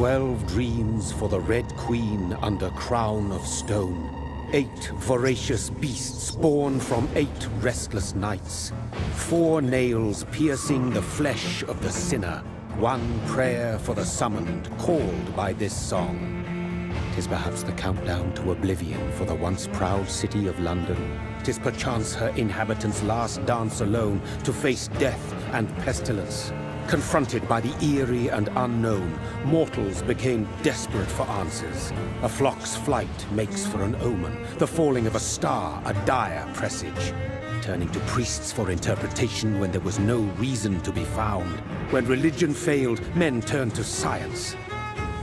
12 dreams for the Red Queen under crown of stone. 8 voracious beasts born from 8 restless nights. 4 nails piercing the flesh of the sinner. 1 prayer for the summoned, called by this song. 'Tis perhaps the countdown to oblivion for the once proud city of London. 'Tis perchance her inhabitants' last dance alone to face death and pestilence. Confronted by the eerie and unknown, mortals became desperate for answers. A flock's flight makes for an omen, the falling of a star a dire presage. Turning to priests for interpretation when there was no reason to be found. When religion failed, men turned to science.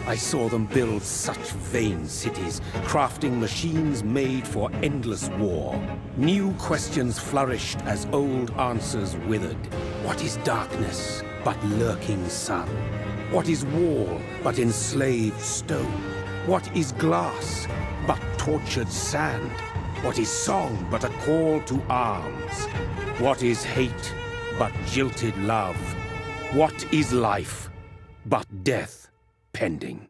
I saw them build such vain cities, crafting machines made for endless war. New questions flourished as old answers withered. What is darkness but lurking sun? What is wall but enslaved stone? What is glass but tortured sand? What is song but a call to arms? What is hate but jilted love? What is life but death pending?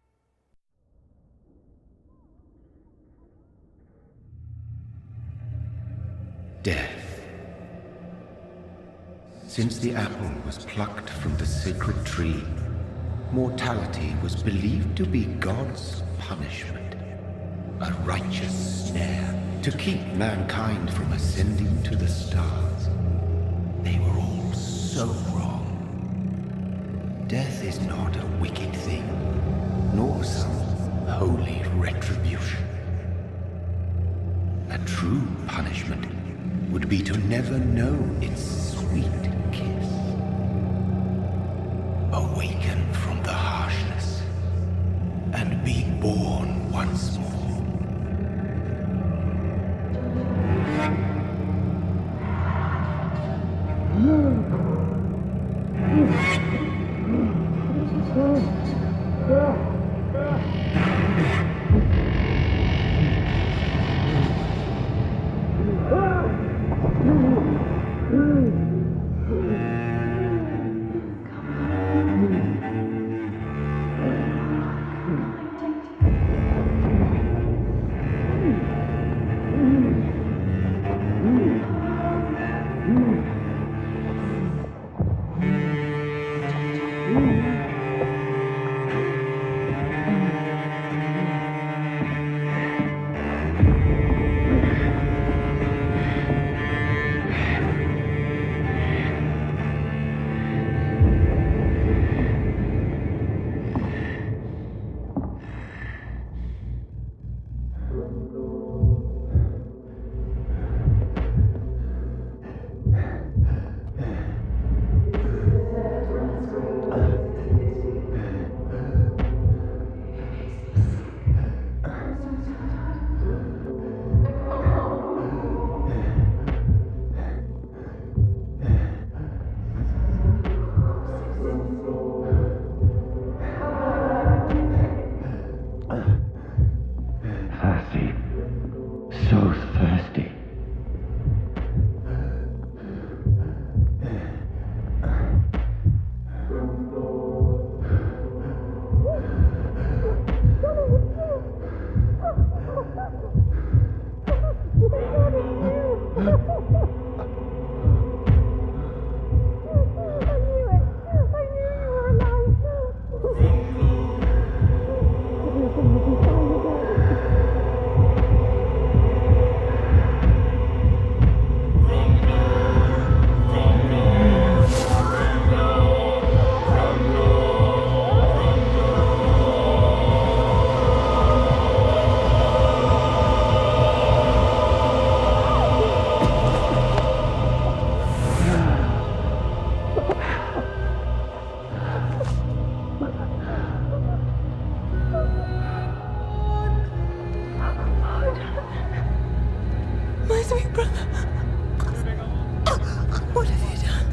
Death. Since the apple was plucked from the sacred tree, mortality was believed to be God's punishment, a righteous snare to keep mankind from ascending to the stars. They were all so wrong. Death is not a wicked thing, nor some holy retribution. A true punishment would be to never know its sweet kiss. Awaken from the harshness and be born once more.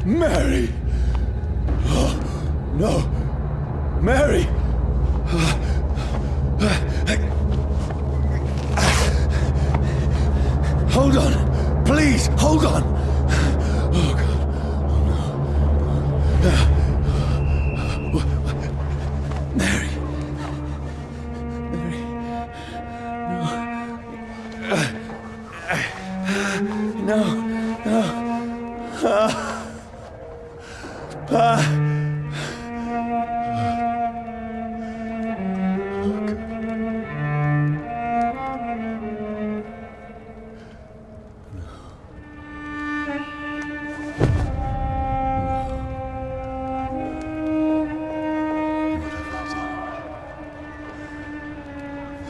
Mary! Oh, no! Mary! Hold on! Please, hold on! Oh, God. Oh, no. Mary!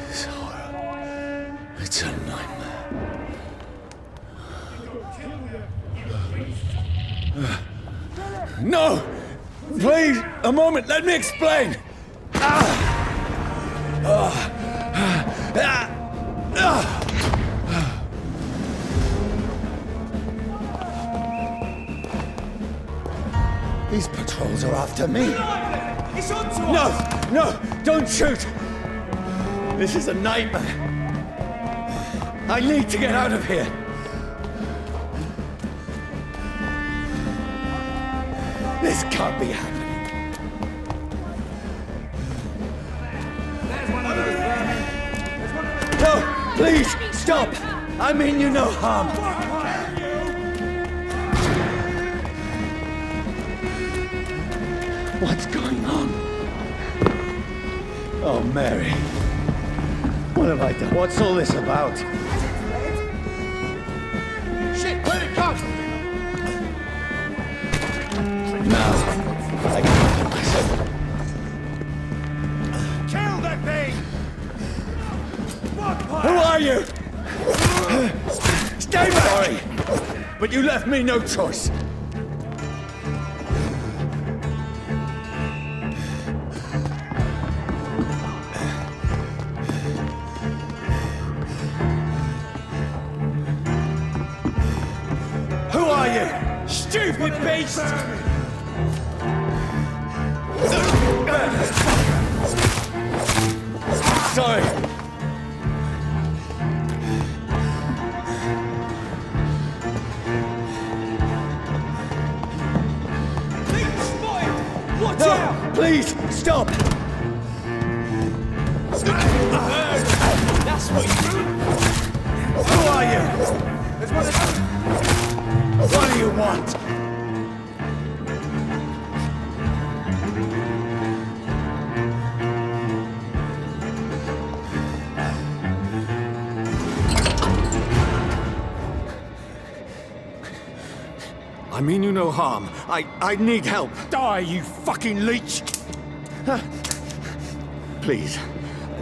This horror. It's a nightmare. No! Please, a moment, let me explain! These patrols are after me. It's on to No, us! no, don't shoot! This is a nightmare. I need to get out of here. This can't be happening. There's one of those vermin. There's one of those... No, please, stop! I mean you no harm. What's going on? Oh, Mary. What have I done? What's all this about? Shit, where'd it come? Now, I can help myself. Kill that thing! Who are you? Stay back! Sorry, but you left me no choice. Who are you? Stupid beast! Sorry. Being spotted! Watch No, out! please, stop! That's what you do! Who are you? There's one of those... What do you want? I mean you no harm. I need help. Die, you fucking leech! Please,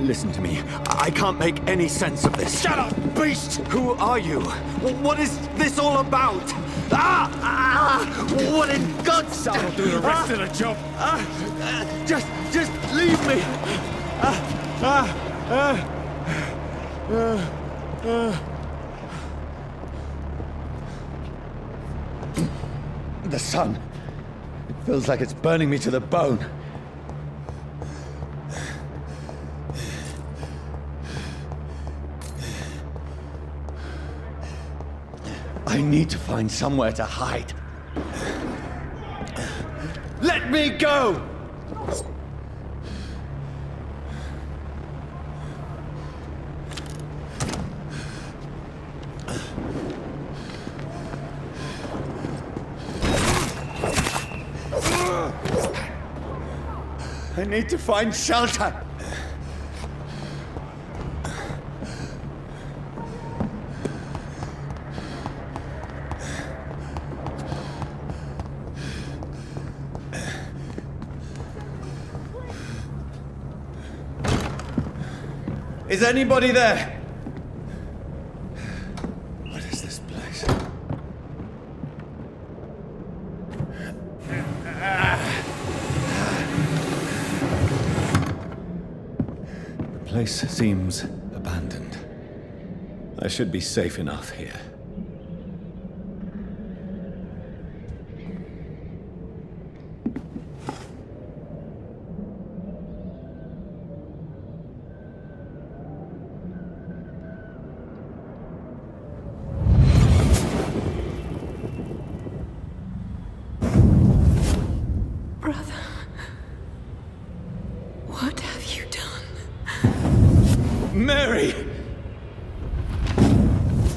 listen to me. I can't make any sense of this. Shut up, beast! Who are you? What is this all about? What in God's name? I'll do the rest of the job. Just leave me. The sun. It feels like it's burning me to the bone. I need to find somewhere to hide. Let me go! I need to find shelter. Is anybody there? What is this place? The place seems abandoned. I should be safe enough here. Brother, what have you done? Mary!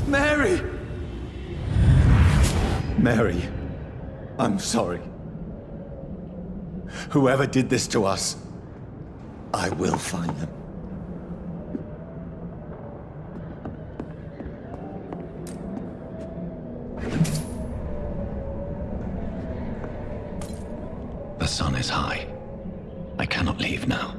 Mary! Mary, I'm sorry. Whoever did this to us, I will find them. The sun is high. I cannot leave now.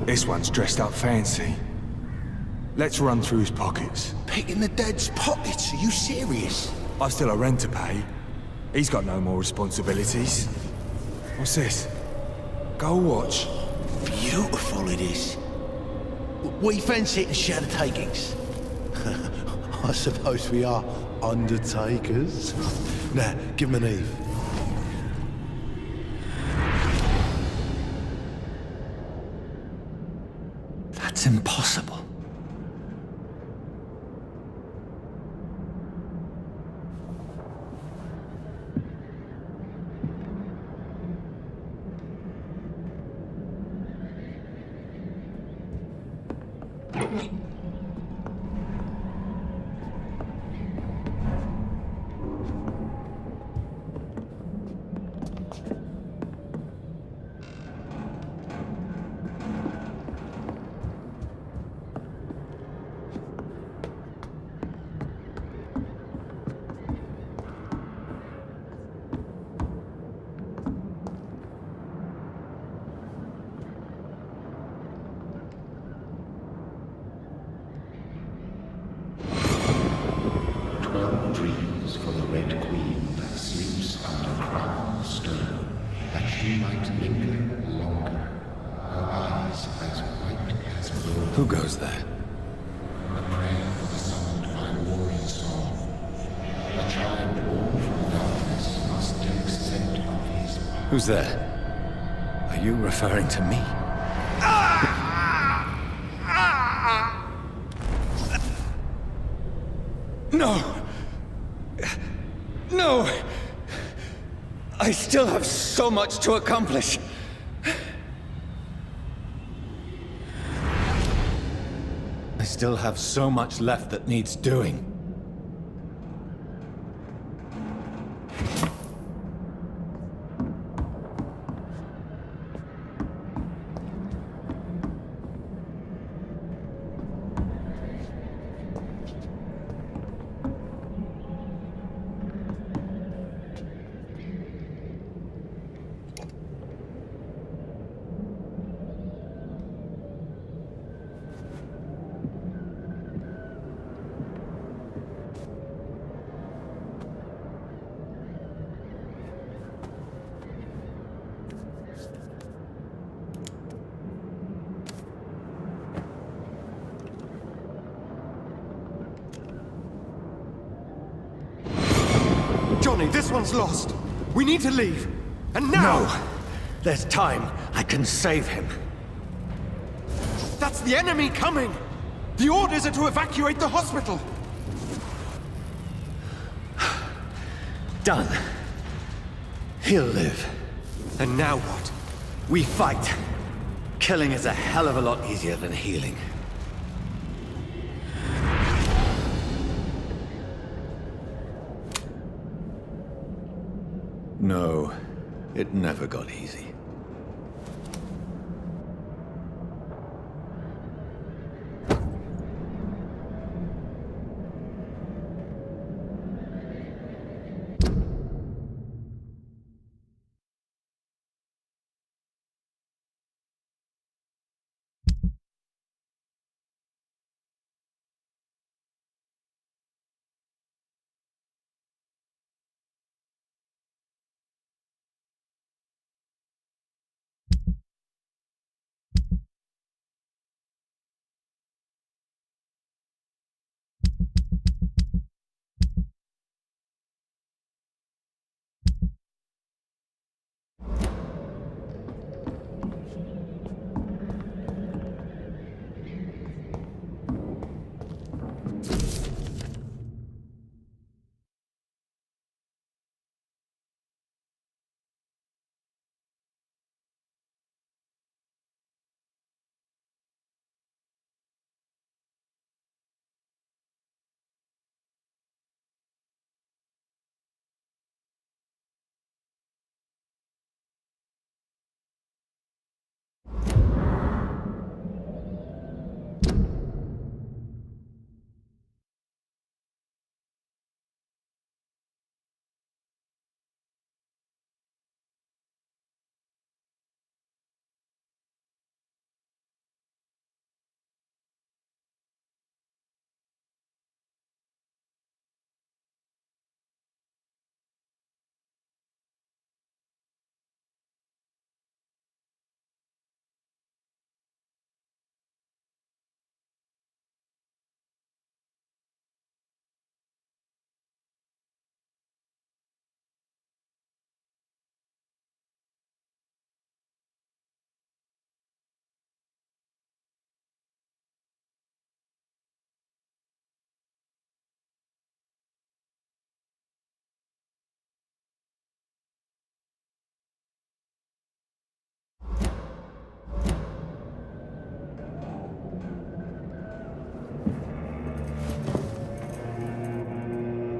This one's dressed up fancy. Let's run through his pockets. Picking the dead's pockets? Are you serious? I've still a rent to pay. He's got no more responsibilities. What's this? Gold watch. Beautiful it is. We fancy it and share the takings. I suppose we are undertakers. Now, give him an Eve. That's impossible. Dreams for the Red Queen that sleeps under crown of stone, that she might linger longer, her eyes as white as gold. Who goes there? A prayer for the summoned by warrior song. A child born from darkness must take scent of his power. Who's there? Are you referring to me? No! No! I still have so much to accomplish. I still have so much left that needs doing. Johnny, this one's lost. We need to leave. And now! No! There's time. I can save him. That's the enemy coming! The orders are to evacuate the hospital! Done. He'll live. And now what? We fight. Killing is a hell of a lot easier than healing. No, it never got easy.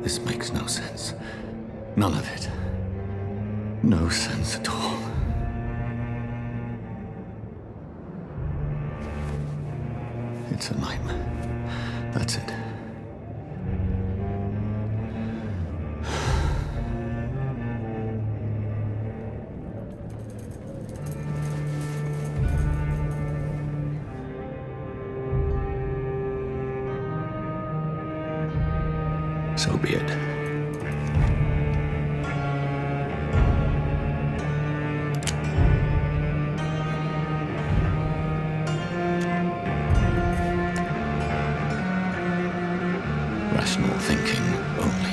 This makes no sense. None of it. No sense at all. It's a nightmare. That's it. So be it. Rational thinking only.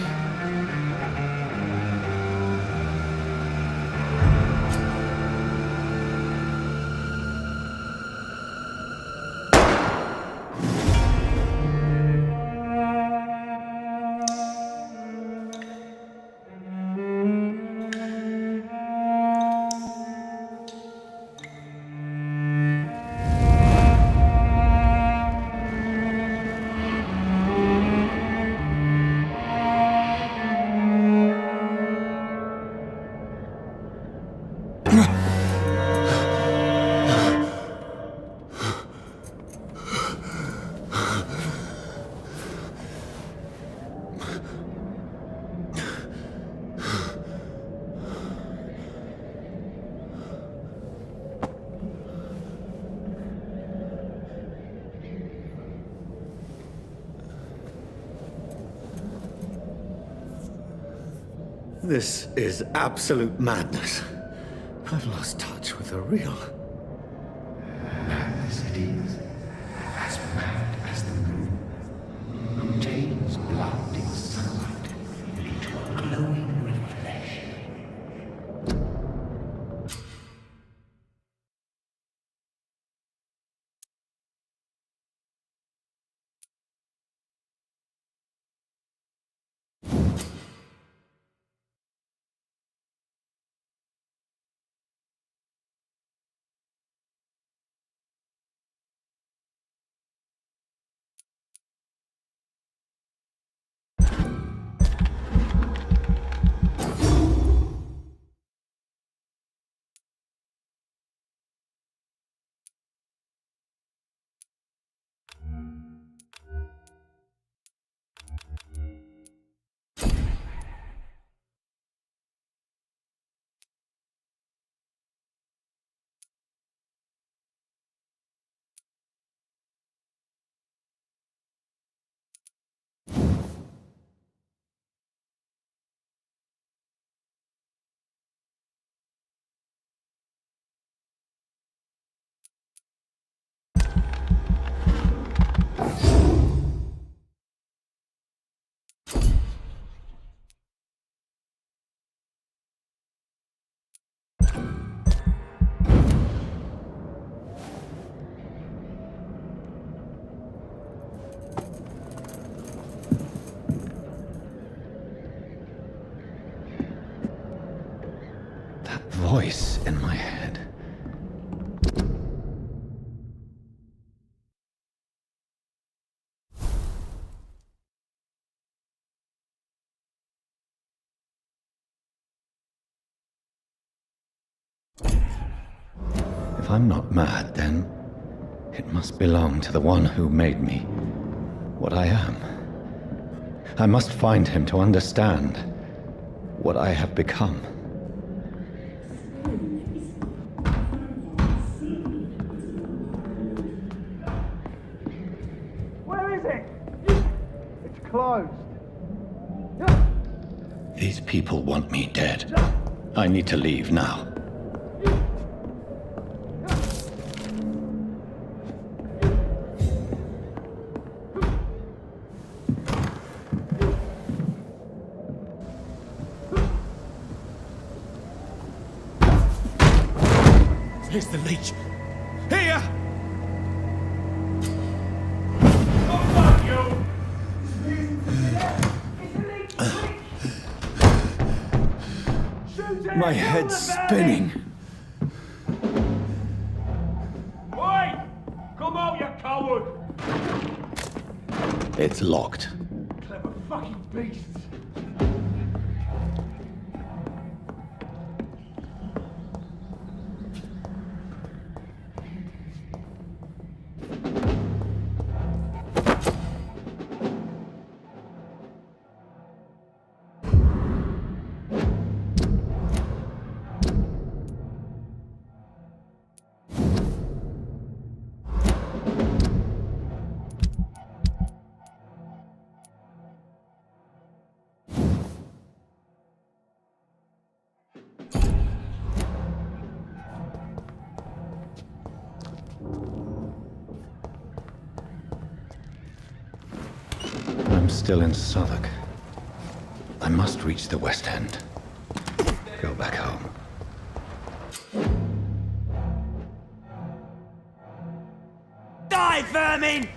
This is absolute madness. I've lost touch with the real. Madness it is, as mad as the moon, who takes blood inside into a glowing reflection. Voice in my head. If I'm not mad, then it must belong to the one who made me what I am. I must find him to understand what I have become. Closed. These people want me dead. I need to leave now. Here's the leech. Here! My head's spinning. Oi! Come out, you coward! It's locked. Clever fucking beasts. still in Southwark. I must reach the West End. Go back home. Die, vermin!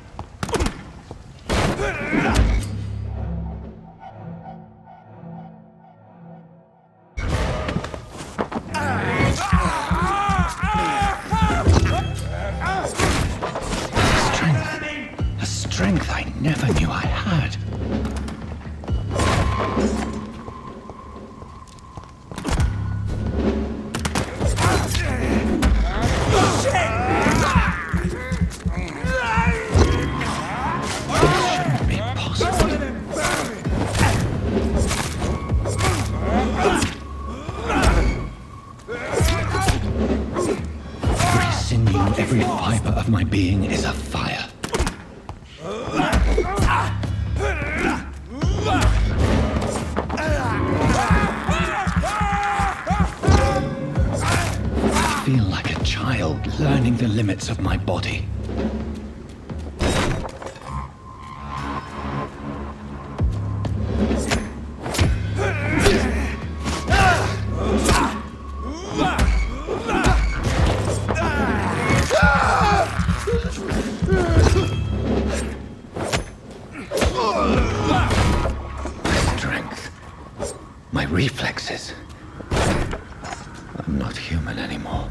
A strength I never knew I had. Every fiber of my being is afire. I feel like a child learning the limits of my body. My reflexes. I'm not human anymore.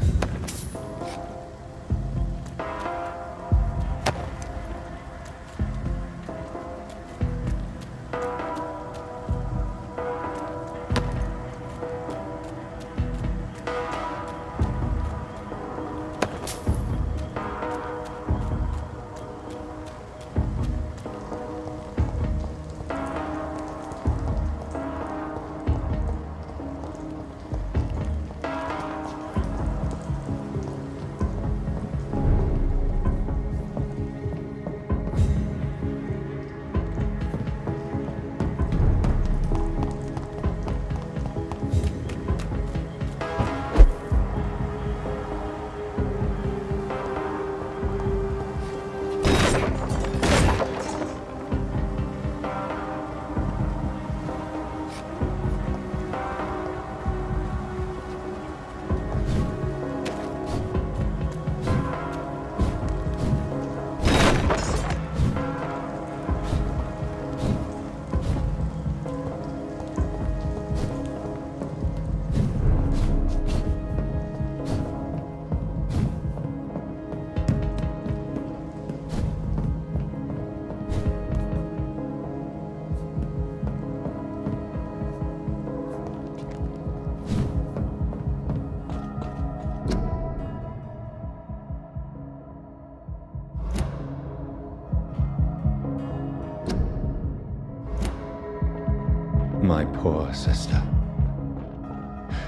My poor sister.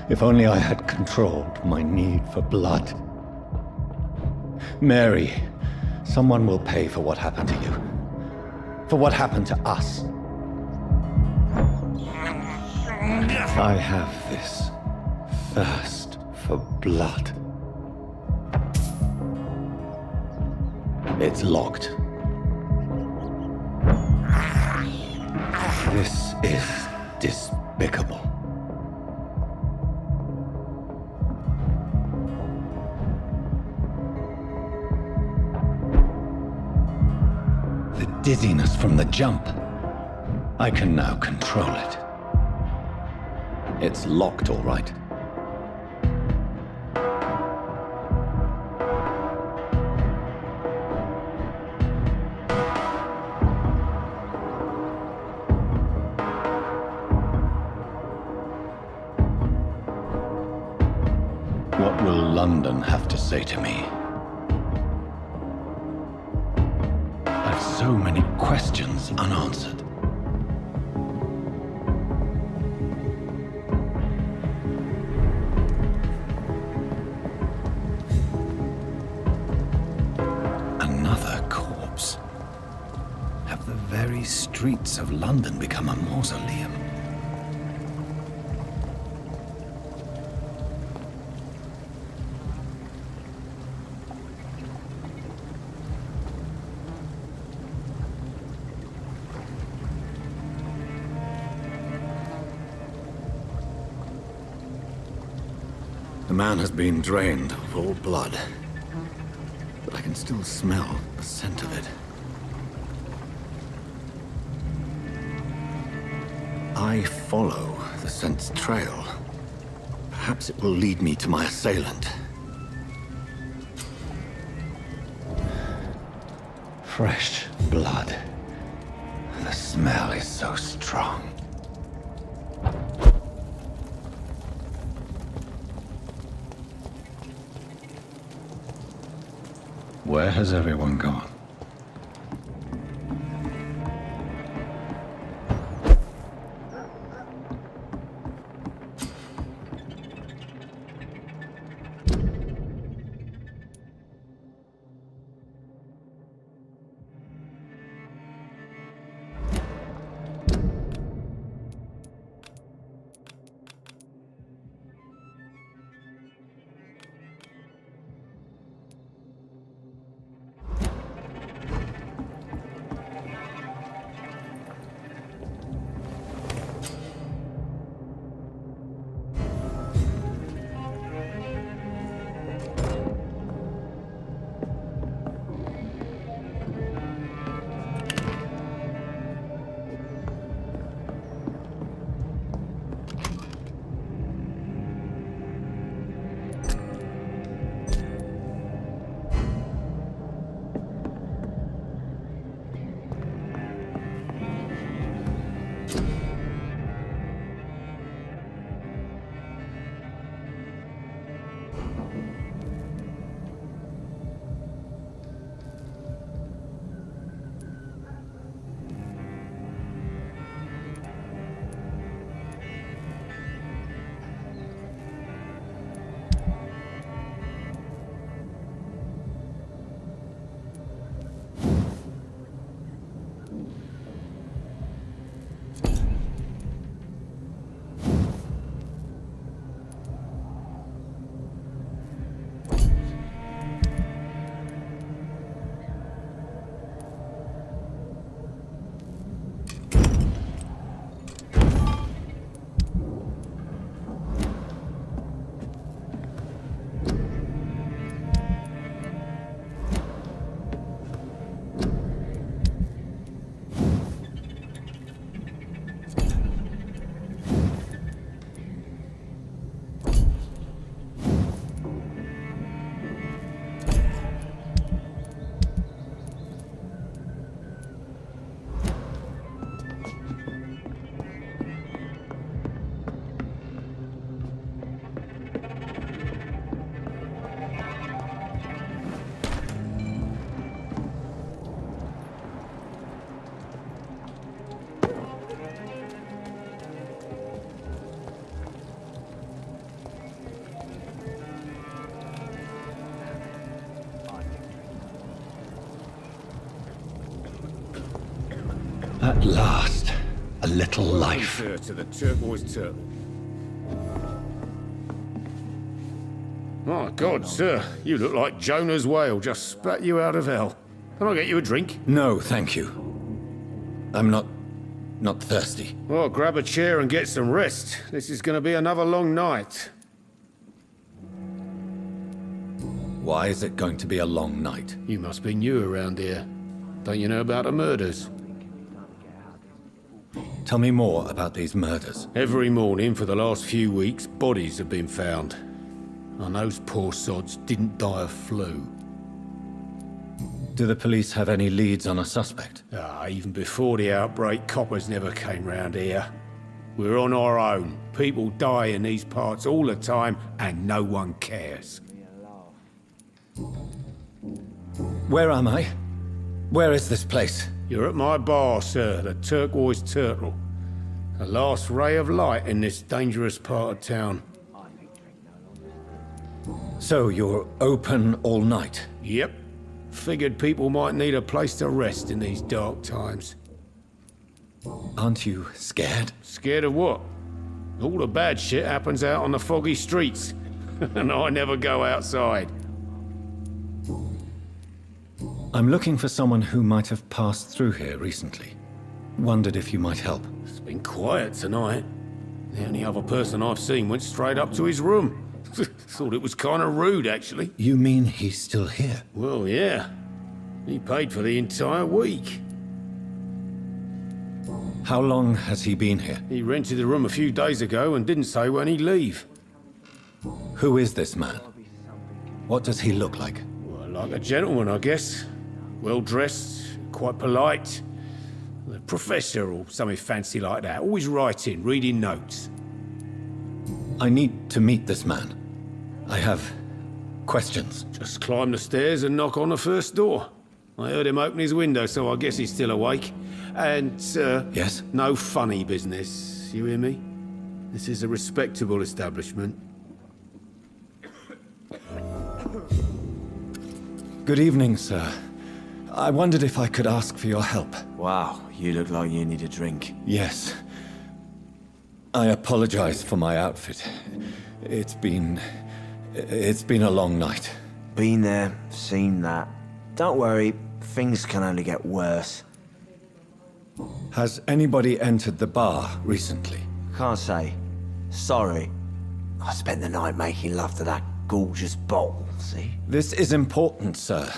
If only I had controlled my need for blood. Mary, someone will pay for what happened to you. For what happened to us. I have this thirst for blood. It's locked. This is despicable. The dizziness from the jump. I can now control it. It's locked, all right. What will London have to say to me? I've so many questions unanswered. Another corpse. Have the very streets of London become a mausoleum? man has been drained of all blood. But I can still smell the scent of it. I follow the scent's trail. Perhaps it will lead me to my assailant. Fresh blood. The smell is so strong. Where has everyone gone? At last, a little life. Sir, to the turquoise turtle. My God, sir, you look like Jonah's whale just spat you out of hell. Can I get you a drink? No, thank you. I'm not thirsty. Well, grab a chair and get some rest. This is going to be another long night. Why is it going to be a long night? You must be new around here. Don't you know about the murders? Tell me more about these murders. Every morning for the last few weeks, bodies have been found. And those poor sods didn't die of flu. Do the police have any leads on a suspect? Even before the outbreak, coppers never came round here. We're on our own. People die in these parts all the time, and no one cares. Where am I? Where is this place? You're at my bar, sir, the Turquoise Turtle. The last ray of light in this dangerous part of town. So you're open all night? Yep. Figured people might need a place to rest in these dark times. Aren't you scared? Scared of what? All the bad shit happens out on the foggy streets. And I never go outside. I'm looking for someone who might have passed through here recently. Wondered if you might help. It's been quiet tonight. The only other person I've seen went straight up to his room. Thought it was kind of rude, actually. You mean he's still here? Well, yeah. He paid for the entire week. How long has he been here? He rented the room a few days ago and didn't say when he'd leave. Who is this man? What does he look like? Well, like a gentleman, I guess. Well-dressed, quite polite. A professor or something fancy like that. Always writing, reading notes. I need to meet this man. I have questions. Just climb the stairs and knock on the first door. I heard him open his window, so I guess he's still awake. And, Yes? no funny business. You hear me? This is a respectable establishment. Good evening, sir. I wondered if I could ask for your help. Wow, you look like you need a drink. Yes. I apologize for my outfit. It's been a long night. Been there, seen that. Don't worry, things can only get worse. Has anybody entered the bar recently? Can't say. Sorry. I spent the night making love to that gorgeous bottle, see? This is important, sir.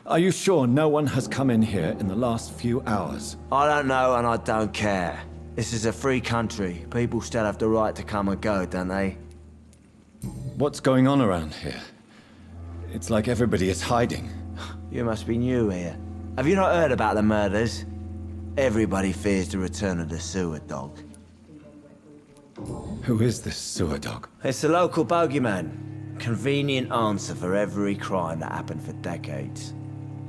Are you sure no one has come in here in the last few hours? I don't know and I don't care. This is a free country. People still have the right to come and go, don't they? What's going on around here? It's like everybody is hiding. You must be new here. Have you not heard about the murders? Everybody fears the return of the sewer dog. Who is this sewer dog? It's the local bogeyman. Convenient answer for every crime that happened for decades.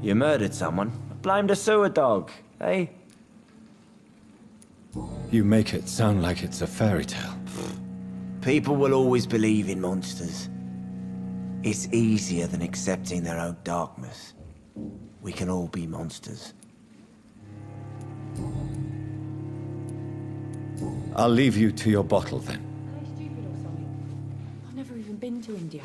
You murdered someone, blame the sewer dog, eh? You make it sound like it's a fairy tale. People will always believe in monsters. It's easier than accepting their own darkness. We can all be monsters. I'll leave you to your bottle then. Are they stupid or something? I've never even been to India.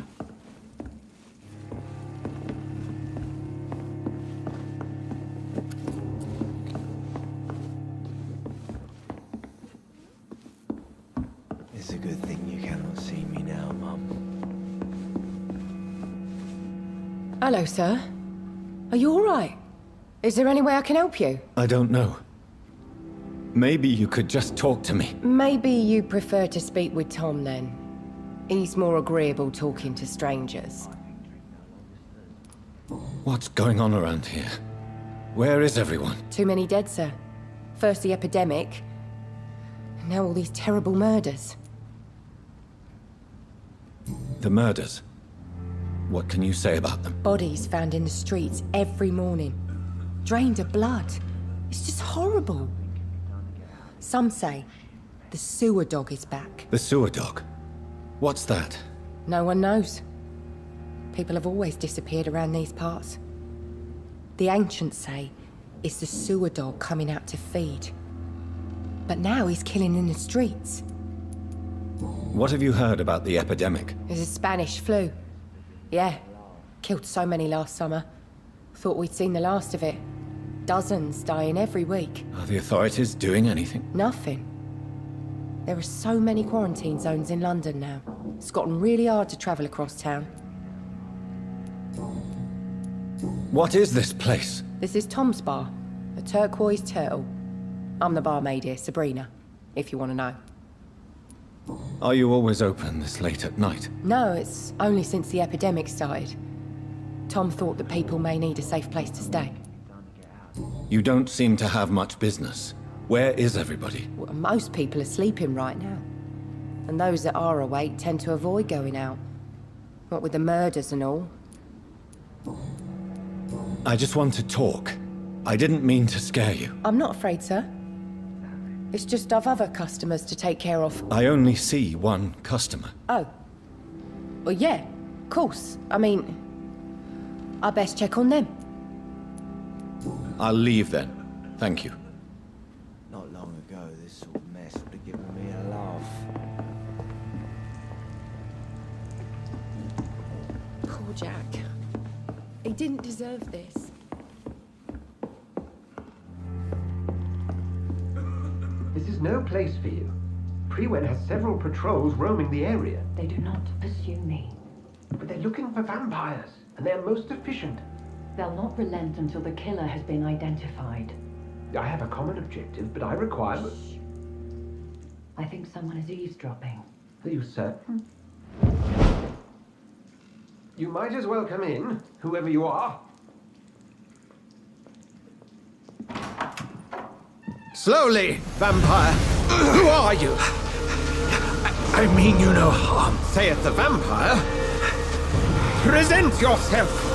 It's a good thing you cannot see me now, Mum. Hello, sir. Are you all right? Is there any way I can help you? I don't know. Maybe you could just talk to me. Maybe you prefer to speak with Tom, then. He's more agreeable talking to strangers. What's going on around here? Where is everyone? Too many dead, sir. First the epidemic, and now all these terrible murders. The murders. What can you say about them? Bodies found in the streets every morning. Drained of blood. It's just horrible. Some say the sewer dog is back. The sewer dog? What's that? No one knows. People have always disappeared around these parts. The ancients say it's the sewer dog coming out to feed. But now he's killing in the streets. What have you heard about the epidemic? There's a Spanish flu. Yeah, killed so many last summer. Thought we'd seen the last of it. Dozens dying every week. Are the authorities doing anything? Nothing. There are so many quarantine zones in London now. It's gotten really hard to travel across town. What is this place? This is Tom's bar, a turquoise turtle. I'm the barmaid here, Sabrina, if you want to know. Are you always open this late at night? No, it's only since the epidemic started. Tom thought that people may need a safe place to stay. You don't seem to have much business. Where is everybody? Well, most people are sleeping right now. And those that are awake tend to avoid going out. What with the murders and all. I just want to talk. I didn't mean to scare you. I'm not afraid, sir. It's just I've other customers to take care of. I only see one customer. Oh. Well, yeah, of course. I mean, I best check on them. I'll leave then. Thank you. Not long ago, this sort of mess would have given me a laugh. Poor Jack. He didn't deserve this. This is no place for you. Prewen has several patrols roaming the area. They do not pursue me. But they're looking for vampires, and they're most efficient. They'll not relent until the killer has been identified. I have a common objective, but I require... I think someone is eavesdropping. Are you certain? You might as well come in, whoever you are. Slowly, vampire! Who are you? I mean you no harm. Saith the vampire. Present yourself!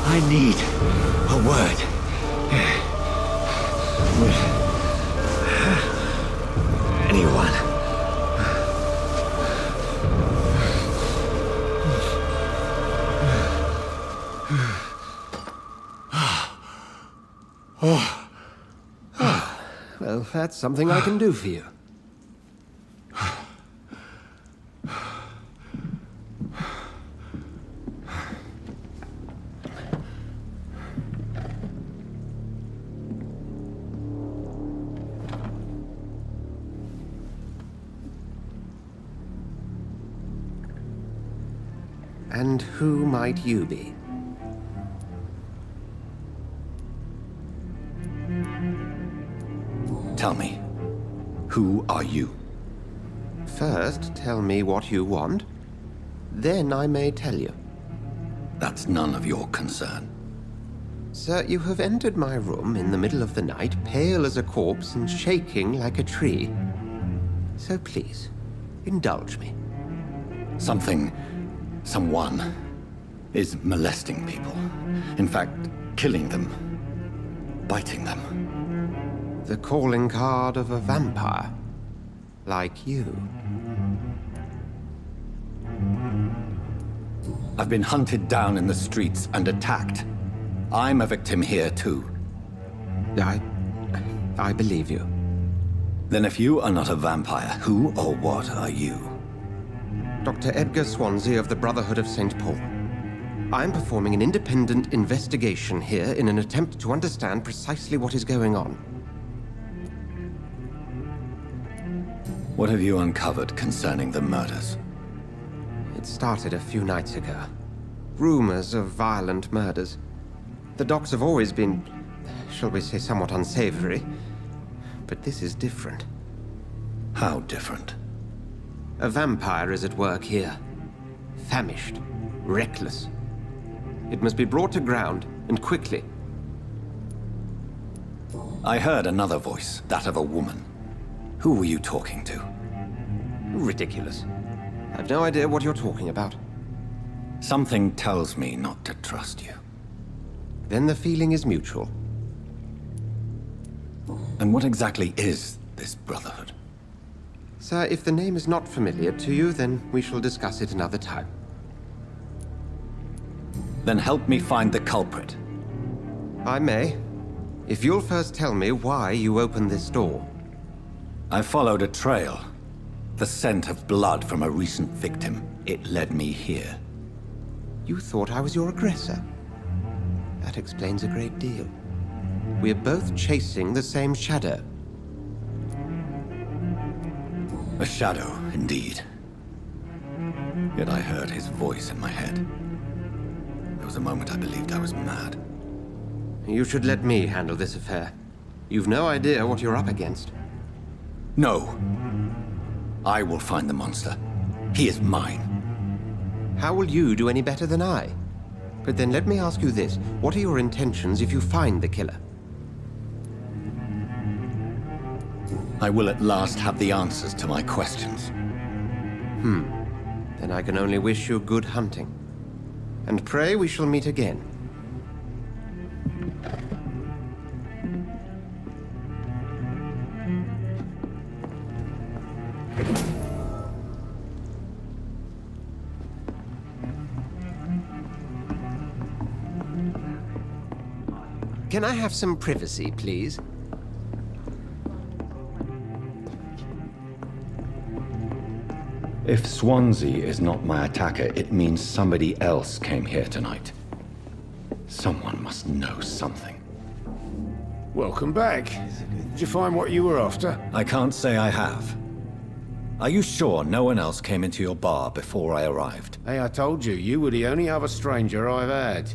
I need a word. With anyone. Well, that's something I can do for you. And who might you be? Tell me, who are you? First, tell me what you want. Then I may tell you. That's none of your concern. Sir, you have entered my room in the middle of the night, pale as a corpse and shaking like a tree. So please, indulge me. Someone is molesting people. In fact, killing them. Biting them. The calling card of a vampire. Like you. I've been hunted down in the streets and attacked. I'm a victim here too. I believe you. Then if you are not a vampire, who or what are you? Dr. Edgar Swansea of the Brotherhood of St. Paul. I'm performing an independent investigation here in an attempt to understand precisely what is going on. What have you uncovered concerning the murders? It started a few nights ago. Rumors of violent murders. The docs have always been, shall we say, somewhat unsavory. But this is different. How different? A vampire is at work here. Famished. Reckless. It must be brought to ground, and quickly. I heard another voice, that of a woman. Who were you talking to? Ridiculous. I've no idea what you're talking about. Something tells me not to trust you. Then the feeling is mutual. And what exactly is this Brotherhood? Sir, if the name is not familiar to you, then we shall discuss it another time. Then help me find the culprit. I may. If you'll first tell me why you opened this door. I followed a trail. The scent of blood from a recent victim. It led me here. You thought I was your aggressor? That explains a great deal. We're both chasing the same shadow. A shadow, indeed. Yet I heard his voice in my head. There was a moment I believed I was mad. You should let me handle this affair. You've no idea what you're up against. No. I will find the monster. He is mine. How will you do any better than I? But then let me ask you this. What are your intentions if you find the killer? I will at last have the answers to my questions. Then I can only wish you good hunting. And pray we shall meet again. Can I have some privacy, please? If Swansea is not my attacker, it means somebody else came here tonight. Someone must know something. Welcome back. Did you find what you were after? I can't say I have. Are you sure no one else came into your bar before I arrived? Hey, I told you, you were the only other stranger I've had.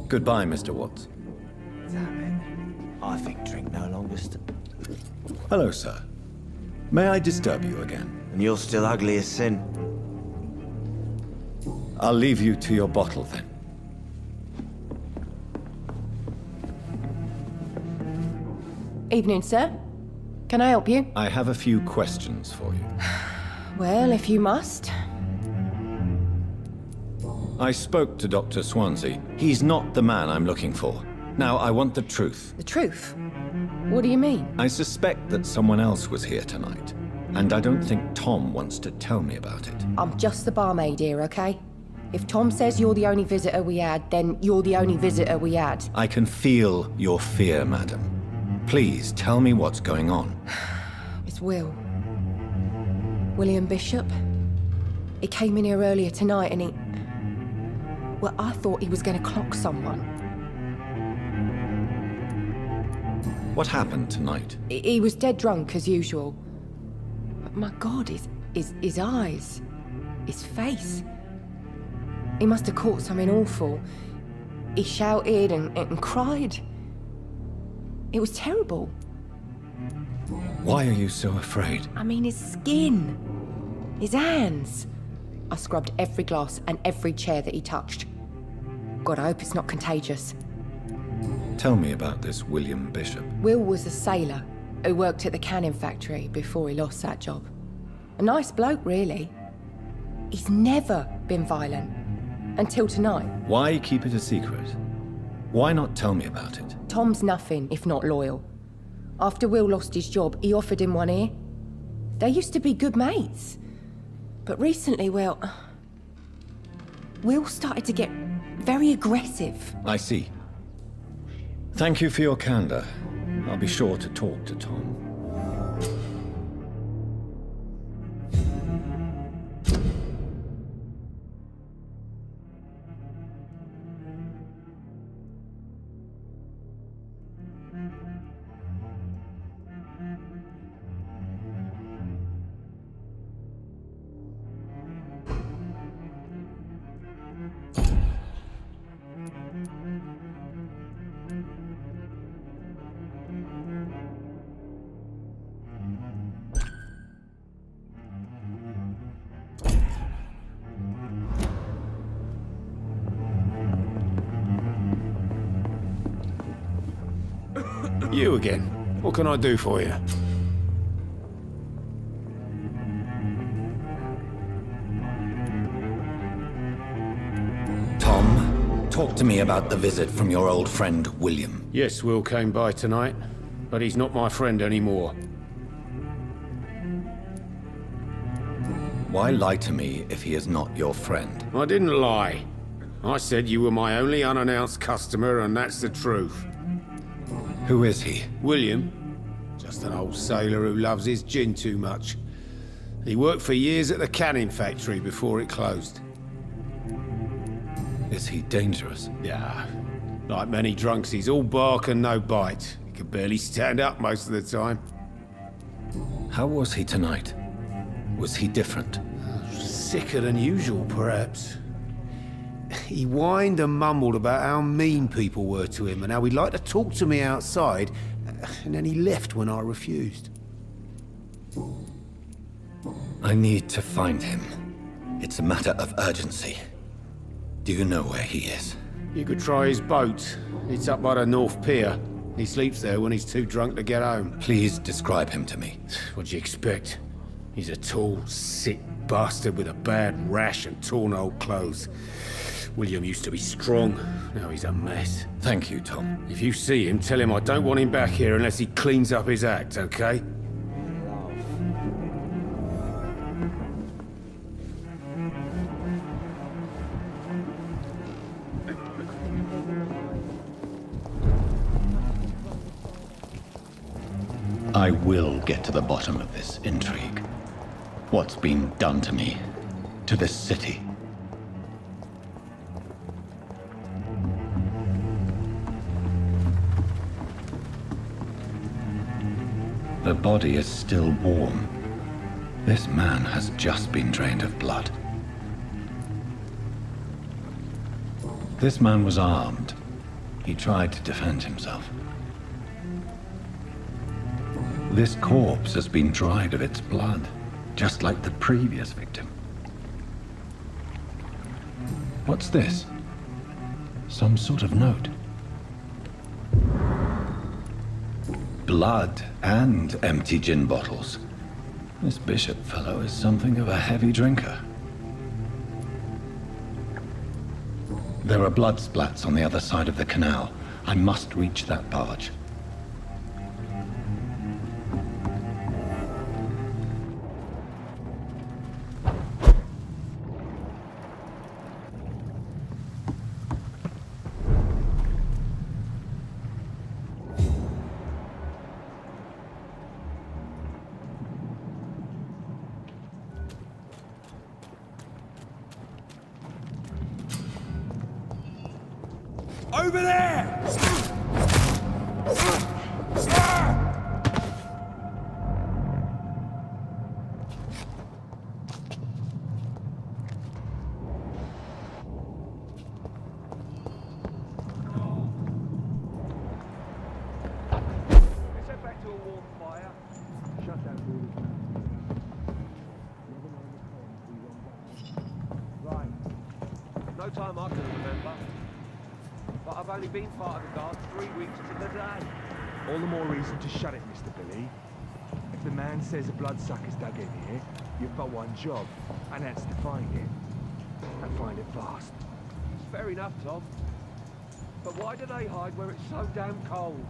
Goodbye, Mr. Watts. I think drink no longer Hello, sir. May I disturb you again? And you're still ugly as sin. I'll leave you to your bottle, then. Evening, sir. Can I help you? I have a few questions for you. Well, if you must. I spoke to Dr. Swansea. He's not the man I'm looking for. Now, I want the truth. The truth? What do you mean? I suspect that someone else was here tonight, and I don't think Tom wants to tell me about it. I'm just the barmaid here, okay? If Tom says you're the only visitor we had, then you're the only visitor we had. I can feel your fear, madam. Please, tell me what's going on. It's Will. William Bishop. He came in here earlier tonight and he... Well, I thought he was going to clock someone. What happened tonight? He was dead drunk, as usual. But my God, his eyes... his face... He must have caught something awful. He shouted and cried. It was terrible. Why are you so afraid? I mean, his skin. His hands. I scrubbed every glass and every chair that he touched. God, I hope it's not contagious. Tell me about this William Bishop. Will was a sailor who worked at the canning factory before he lost that job. A nice bloke, really. He's never been violent. Until tonight. Why keep it a secret? Why not tell me about it? Tom's nothing if not loyal. After Will lost his job, he offered him one ear. They used to be good mates. But recently, well... Will started to get very aggressive. I see. Thank you for your candor. I'll be sure to talk to Tom. You again. What can I do for you? Tom, talk to me about the visit from your old friend, William. Yes, Will came by tonight, but he's not my friend anymore. Why lie to me if he is not your friend? I didn't lie. I said you were my only unannounced customer, and that's the truth. Who is he? William. Just an old sailor who loves his gin too much. He worked for years at the canning factory before it closed. Is he dangerous? Yeah. Like many drunks, he's all bark and no bite. He can barely stand up most of the time. How was he tonight? Was he different? Sicker than usual, perhaps. He whined and mumbled about how mean people were to him and how he'd like to talk to me outside, and then he left when I refused. I need to find him. It's a matter of urgency. Do you know where he is? You could try his boat. It's up by the North Pier. He sleeps there when he's too drunk to get home. Please describe him to me. What'd you expect? He's a tall, sick bastard with a bad rash and torn old clothes. William used to be strong. Now he's a mess. Thank you, Tom. If you see him, tell him I don't want him back here unless he cleans up his act, okay? I will get to the bottom of this intrigue. What's been done to me, to this city. The body is still warm. This man has just been drained of blood. This man was armed. He tried to defend himself. This corpse has been dried of its blood, just like the previous victim. What's this? Some sort of note. Blood and empty gin bottles. This bishop fellow is something of a heavy drinker. There are blood splats on the other side of the canal. I must reach that barge. Over there! Let's head back to a warm fire. Shut down Right. No time I can remember. But I've only been part of the guard 3 weeks to the day. All the more reason to shut it, Mr. Billy. If the man says a bloodsucker's dug in here, you've got one job, and that's to find it. And find it fast. It's fair enough, Tom. But why do they hide where it's so damn cold?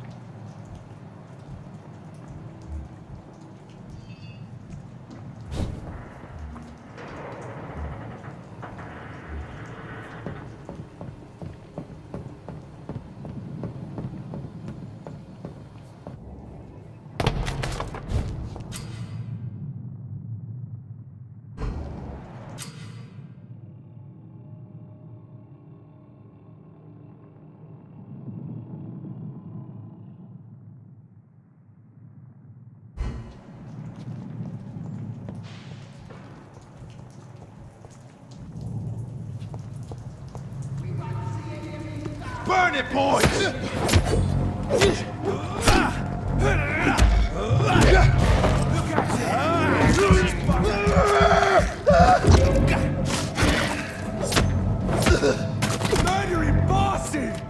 Burn it, boys! Murdering bastard!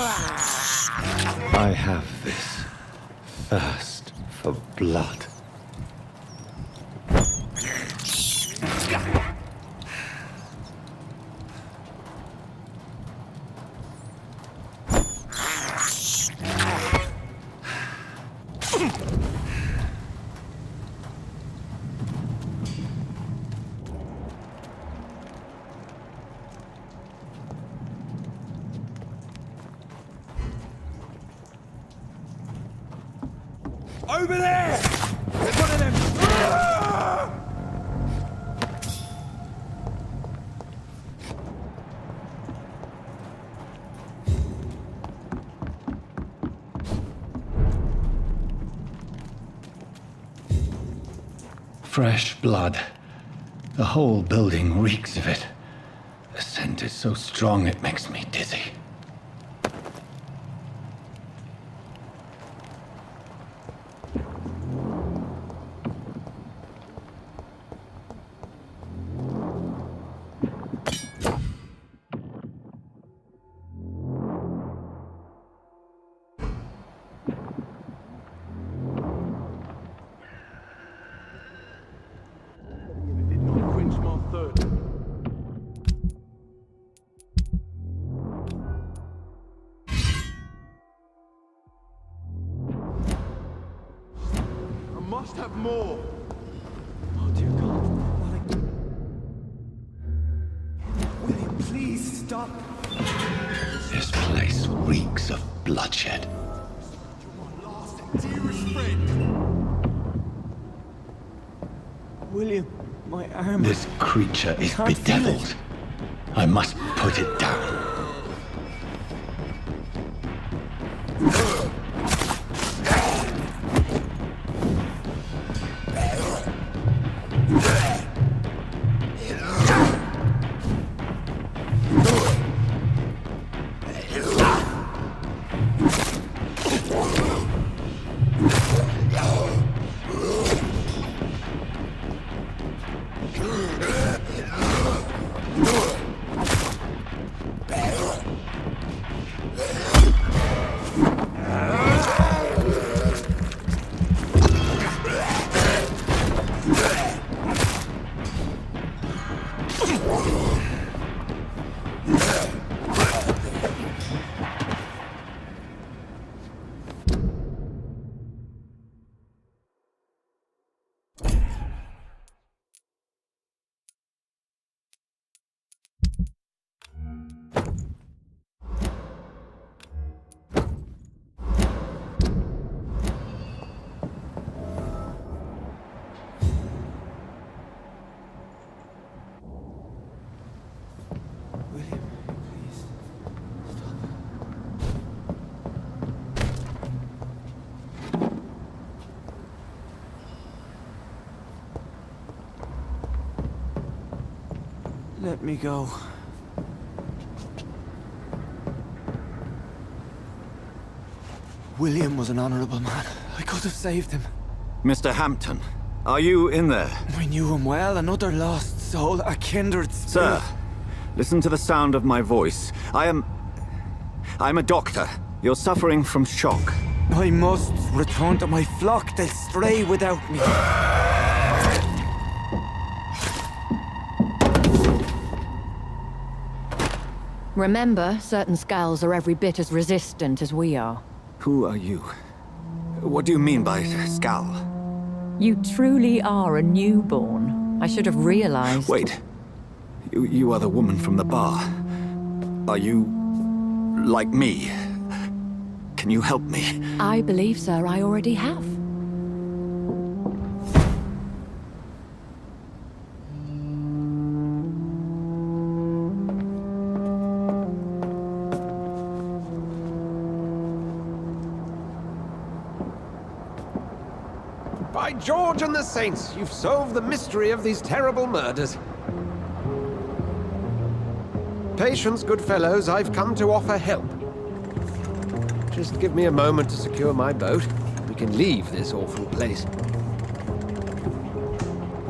I have this thirst for blood. Over there! There's one of them! Fresh blood. The whole building reeks of it. The scent is so strong it makes me dizzy. Quench my thirst. I must have more. Oh dear God, William, please stop. This place reeks of bloodshed. You're my last and dearest friend. William, my arm. This creature is can't feel it. bedeviled. I must put it down. Let me go. William was an honorable man. I could have saved him. Mr. Hampton, are you in there? I knew him well, another lost soul, a kindred spirit. Sir, listen to the sound of my voice. I'm a doctor. You're suffering from shock. I must return to my flock. They'll stray without me. Remember, certain skulls are every bit as resistant as we are. Who are you? What do you mean by skull? You truly are a newborn. I should have realized. Wait. You are the woman from the bar. Are you like me? Can you help me? I believe, sir, I already have. By George and the Saints, you've solved the mystery of these terrible murders. Patience, good fellows, I've come to offer help. Just give me a moment to secure my boat. We can leave this awful place.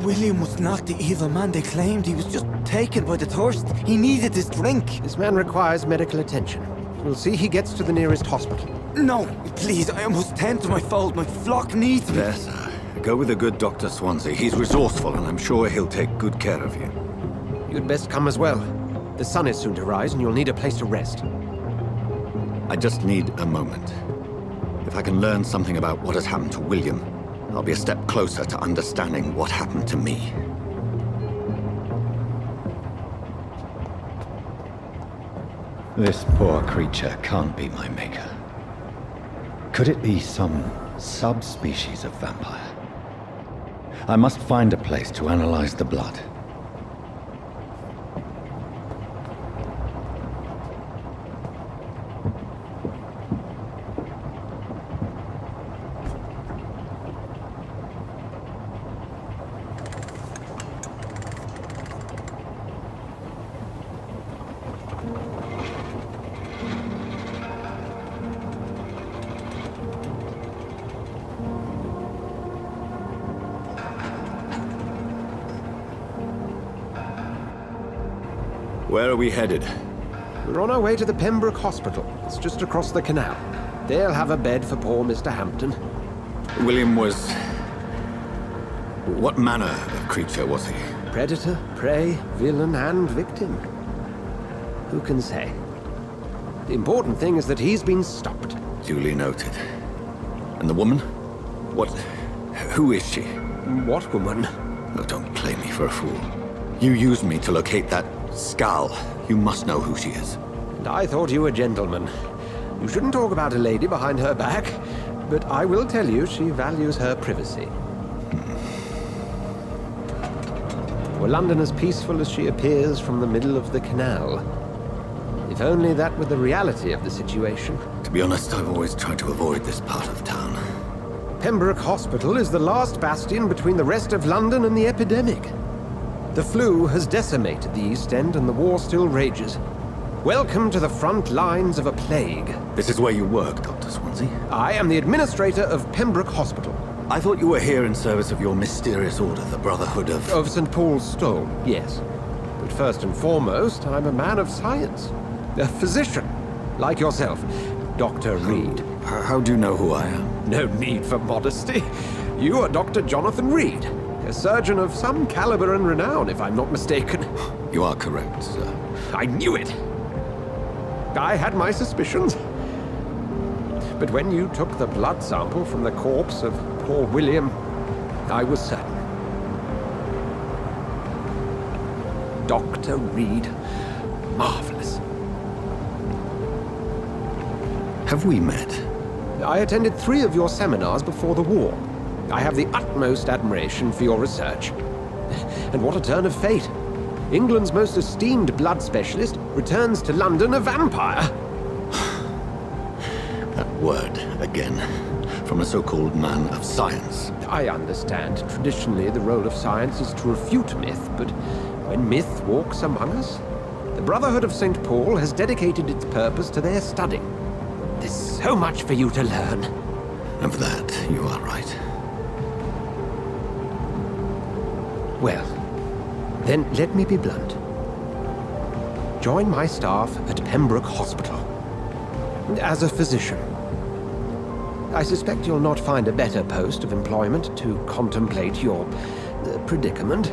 William was not the evil man they claimed. He was just taken by the thirst. He needed his drink. This man requires medical attention. We'll see he gets to the nearest hospital. No, please, I almost tend to my fault. My flock needs me. There, sir. Go with the good Dr. Swansea. He's resourceful, and I'm sure he'll take good care of you. You'd best come as well. The sun is soon to rise, and you'll need a place to rest. I just need a moment. If I can learn something about what has happened to William, I'll be a step closer to understanding what happened to me. This poor creature can't be my maker. Could it be some subspecies of vampire? I must find a place to analyze the blood. Where are we headed? We're on our way to the Pembroke Hospital. It's just across the canal. They'll have a bed for poor Mr. Hampton. William was... What manner of creature was he? Predator, prey, villain, and victim. Who can say? The important thing is that he's been stopped. Duly noted. And the woman? What... Who is she? What woman? Oh, don't play me for a fool. You used me to locate that skull. You must know who she is. And I thought you a gentleman. You shouldn't talk about a lady behind her back, but I will tell you she values her privacy. Were London as peaceful as she appears from the middle of the canal? If only that were the reality of the situation. To be honest, I've always tried to avoid this part of town. Pembroke Hospital is the last bastion between the rest of London and the epidemic. The flu has decimated the East End and the war still rages. Welcome to the front lines of a plague. This is where you work, Dr. Swansea? I am the administrator of Pembroke Hospital. I thought you were here in service of your mysterious order, the Brotherhood of... Of St. Paul's Stone, yes. But first and foremost, I'm a man of science. A physician, like yourself, Dr. Reed. How do you know who I am? No need for modesty. You are Dr. Jonathan Reed. A surgeon of some caliber and renown, if I'm not mistaken. You are correct, sir. I knew it! I had my suspicions. But when you took the blood sample from the corpse of poor William, I was certain. Dr. Reed. Marvelous. Have we met? I attended 3 of your seminars before the war. I have the utmost admiration for your research. And what a turn of fate. England's most esteemed blood specialist returns to London a vampire. That word, again, from a so-called man of science. I understand. Traditionally, the role of science is to refute myth, but when myth walks among us, the Brotherhood of St. Paul has dedicated its purpose to their study. There's so much for you to learn. Of that, you are right. Well, then let me be blunt. Join my staff at Pembroke Hospital. As a physician. I suspect you'll not find a better post of employment to contemplate your predicament.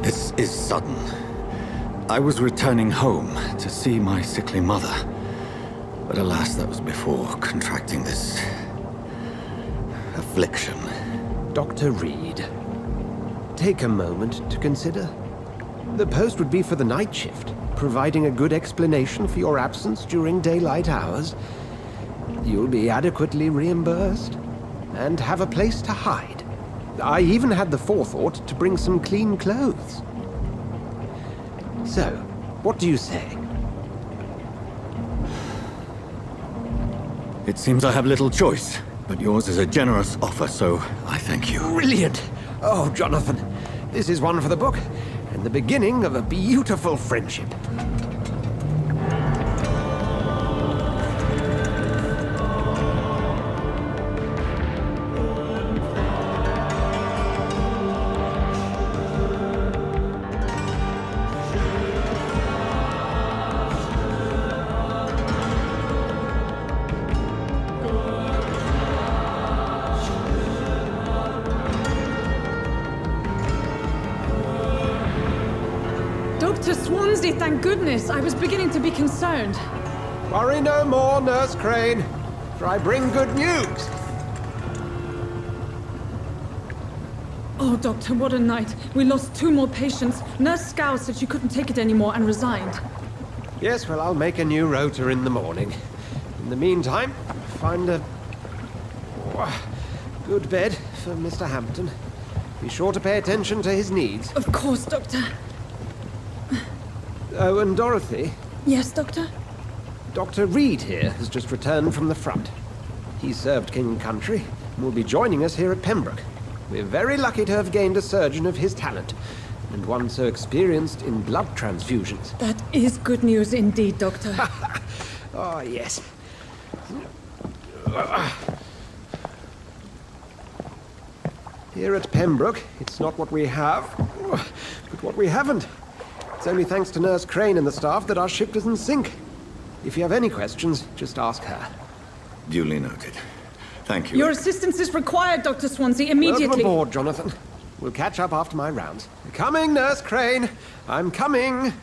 This is sudden. I was returning home to see my sickly mother. But alas, that was before contracting this... affliction. Dr. Reed, take a moment to consider. The post would be for the night shift, providing a good explanation for your absence during daylight hours. You'll be adequately reimbursed, and have a place to hide. I even had the forethought to bring some clean clothes. So, what do you say? It seems I have little choice, but yours is a generous offer, so I thank you. Brilliant! Oh, Jonathan, this is one for the book, and the beginning of a beautiful friendship. Swansea, thank goodness. I was beginning to be concerned. Worry no more, Nurse Crane, for I bring good news. Oh, Doctor, what a night. We lost 2 more patients. Nurse Scow said she couldn't take it anymore and resigned. Yes, well, I'll make a new rota in the morning. In the meantime, find a good bed for Mr. Hampton. Be sure to pay attention to his needs. Of course, Doctor. Oh, and Dorothy? Yes, Doctor? Dr. Reed here has just returned from the front. He served King and Country and will be joining us here at Pembroke. We're very lucky to have gained a surgeon of his talent, and one so experienced in blood transfusions. That is good news indeed, Doctor. Oh, yes. Here at Pembroke, it's not what we have, but what we haven't. It's only thanks to Nurse Crane and the staff that our ship doesn't sink. If you have any questions, just ask her. Duly noted. Thank you. Your assistance is required, Dr. Swansea, immediately. Welcome aboard, Jonathan. We'll catch up after my rounds. Coming, Nurse Crane. I'm coming.